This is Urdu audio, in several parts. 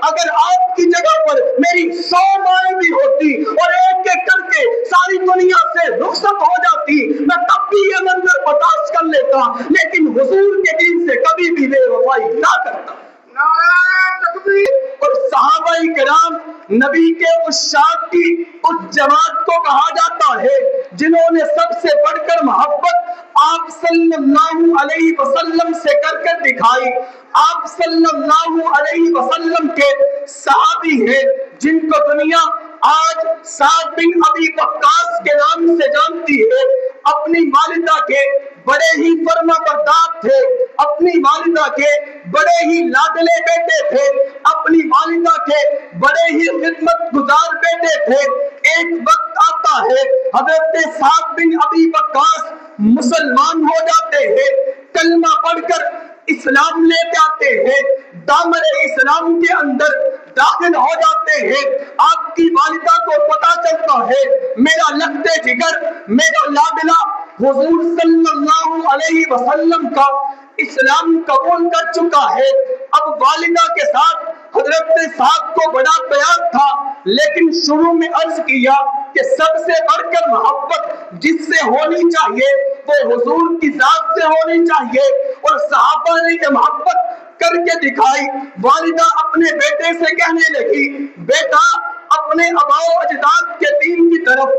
اگر آپ کی جگہ پر میری 100 مائیں بھی ہوتی اور ایک ایک کر کے ساری دنیا سے رخصت ہو جاتی، میں تب بھی یہ منظر برداشت کر لیتا، لیکن حضور کے دین سے کبھی بھی بے وفائی نہ کرتا۔ اور صحابہ کرام نبی کے عشاق کی اس جماعت کو کہا جاتا ہے جنہوں نے سب سے بڑھ کر محبت آپ صلی اللہ علیہ وسلم سے کر کر دکھائی۔ آپ صلی اللہ علیہ وسلم کے صحابی ہیں جن کو دنیا آج سعد بن ابی وقاص کے نام سے جانتی ہے۔ اپنی والدہ کے بڑے ہی فرما بردار تھے، اپنی والدہ کے بڑے ہی لاڈلے بیٹے تھے، اپنی والدہ کے بڑے ہی خدمت گزار بیٹے تھے۔ ایک وقت آتا ہے حضرت سعد بن ابی وقاص مسلمان ہو جاتے ہیں، کلمہ پڑھ کر اسلام لے جاتے ہیں، دامن اسلام کے اندر داخل ہو جاتے ہیں۔ آپ کی والدہ کو پتا چلتا ہے میرا لگتے جگر، میرا لاڈلا حضور صلی اللہ علیہ وسلم کا اسلام قبول کر چکا ہے۔ اب والدہ کے ساتھ حضرت صاحب کو بڑا پیار تھا، لیکن شروع میں عرض کیا کہ سب سے بڑھ کر محبت جس سے ہونی چاہیے وہ حضور کی ذات سے ہونی چاہیے، اور صحابہ نے یہ محبت کر کے دکھائی۔ والدہ اپنے بیٹے سے کہنے لگی، بیٹا اپنے آباء و اجداد کے دین کی طرف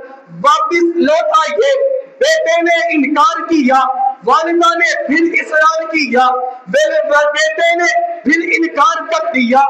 واپس لوٹ آئیے۔ بیٹے نے انکار کیا، والدہ نے پھر اصرار کیا، بیٹے نے پھر انکار کر دیا۔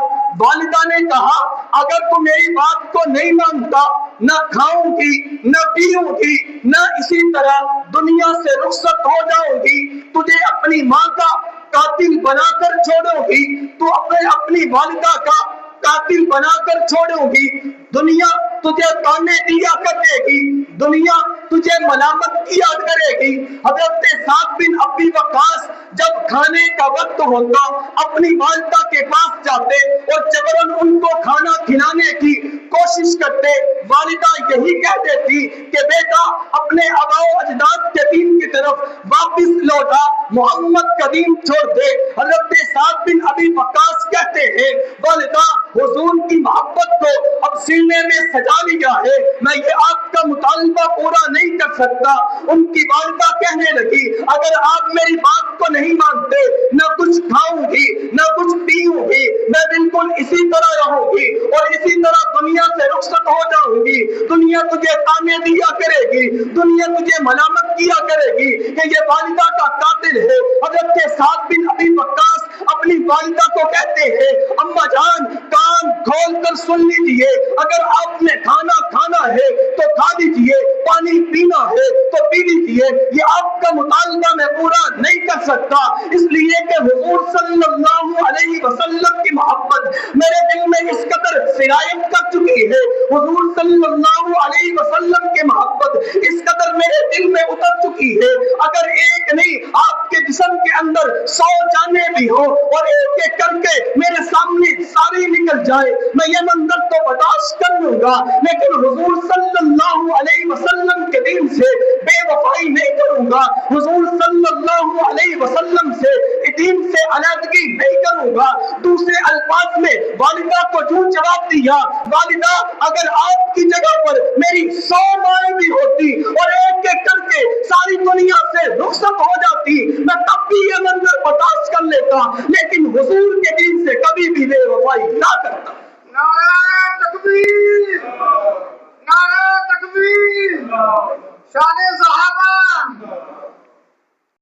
والدہ نے کہا اگر تم میری بات کو نہیں مانتا، نہ کھاؤں گی نہ پیوں گی، نہ اسی طرح دنیا سے رخصت ہو جاؤں گی، تجھے اپنی ماں کا قاتل بنا کر چھوڑوں گی، تو اپنی والدہ کا قاتل بنا کر چھوڑوں گی، دنیا تجھے تانے دیا کرے گی، دنیا تجھے ملامت کیا کرے گی۔ حضرت سعد بن ابی وقاص جب کھانے کا وقت ہوتا اپنی والدہ کے پاس جاتے اور جبرن ان کو کھانا کھلانے کی کوشش کرتے، والدہ یہی کہہ دیتی کہ بیٹا اپنے آباء و اجداد کے دین کی طرف واپس لوٹا، محمد کا دین چھوڑ دے۔ حضرت سعد بن ابی وقاص کہتے ہیں والدہ حضور کی محبت کو اب سینے میں سجا لیا ہے، میں یہ آپ کا مطالبہ پورا نہیں کر سکتا۔ ان کی والدہ کہنے لگی اگر آپ میری بات کو نہیں مانتے، نہ کچھ کھاؤں گی نہ کچھ پیوں گی، میں بالکل اسی طرح رہوں گی اور اسی طرح دنیا سے رخصت ہو جاؤں گی، دنیا تجھے تانے دیا کرے گی، دنیا تجھے ملامت کیا کرے گی کہ یہ والدہ کا قاتل ہے۔ حضرت سعد بن ابی وقاص اپنی والدہ کو کہتے ہیں اماں جان کان کھول کر سن لیجئے، اگر آپ نے کھانا کھانا ہے تو کھا لیجئے، پانی پینا ہے تو پی لیجئے، یہ آپ کا مطالبہ میں پورا نہیں کر سکتا، اس لیے کہ حضور صلی اللہ علیہ وسلم کی محبت میرے دل میں اس قدر سرایت کر چکی ہے، حضور صلی اللہ علیہ وسلم کی محبت اس قدر میرے دل میں اتر چکی ہے، اگر ایک نہیں آپ کے جسم کے اندر 100 جانیں بھی ہو اور ایک ایک کر کے میرے سامنے ساری نکل جائے، میں یہ منظر تو برداشت کر لوں گا، لیکن حضور صلی اللہ علیہ وسلم کے دین سے بے وفائی نہیں کروں گا، حضور صلی اللہ علیہ وسلم سے دین سے علیحدگی نہیں کروں گا۔ دوسرے الفاظ میں والدہ کو جو جواب دیا، والدہ اگر آپ کی جگہ پر میری 100 مائیں بھی ہوتی اور ایک ایک کر کے ساری دنیا سے رخصت ہو جاتی، میں تب بھی یہ منظر برداشت کر لیتا، لیکن حضور کے دین سے کبھی بھی بے وفائی نہ کرتا۔ نعرہ تکبیر، نعرہ تکبیر، شان